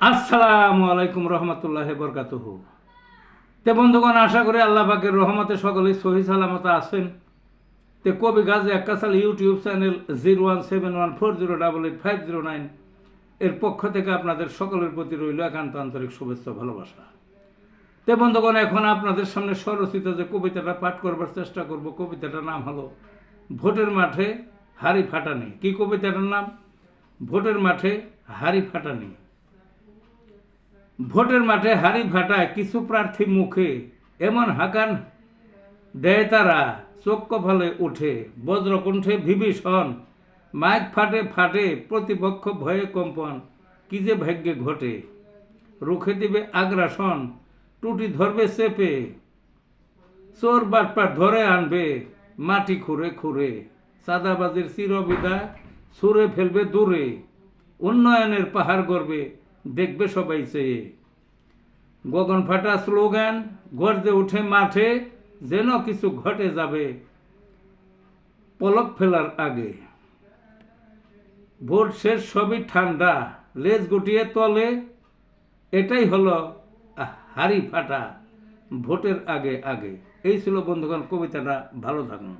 আসসালামু আলাইকুম রহমতুল্লাহ বরকাতুহু। তে বন্ধুগণ, আশা করি আল্লাহ পাকের রহমতে সকলেই সহি সালামত আছেন। তে কবি গাজী আক্কাসাল ইউটিউব চ্যানেল 017140885009 এর পক্ষ থেকে আপনাদের সকলের প্রতি রইল একান্ত আন্তরিক শুভেচ্ছা ভালোবাসা। তে বন্ধুগণ, এখন আপনাদের সামনে স্বরচিত যে কবিতাটা পাঠ করবার চেষ্টা করব, কবিতাটার নাম হলো ভোটের মাঠে হাড়ি ফাটানি। কি কবিতাটার নাম? ভোটের মাঠে হাড়ি ফাটানি। ভোটের মাঠে হাড়ি ফাটায় কিছু প্রার্থী মুখে, এমন হাকান দেয় তারা চোখ কপালে উঠে। বজ্রকণ্ঠে বিভীষণ, মাইক ফাটে ফাটে প্রতিপক্ষ ভয়ে কম্পন। কি যে ভাগ্যে ঘটে, রুখে দিবে আগ্রাসন, টুটি ধরবে চেপে। চোর বাটপাট ধরে আনবে মাটি খুঁড়ে খুঁড়ে। চাঁদাবাজির চিরবিদায় ছুঁড়ে ফেলবে দূরে। উন্নয়নের পাহাড় গড়বে দেখবে সবাই চেয়ে। গগন ফাটা স্লোগান গর্জে উঠে মাঠে, যেন কিছু ঘটে যাবে পলক ফেলার আগে। ভোট শেষ সবই ঠান্ডা, লেজ গুটিয়ে তলে। এটাই হলো হাড়ি ফাটা ভোটের আগে আগে। এই ছিল বন্ধুগণ কবিতাটা। ভালো থাকুন।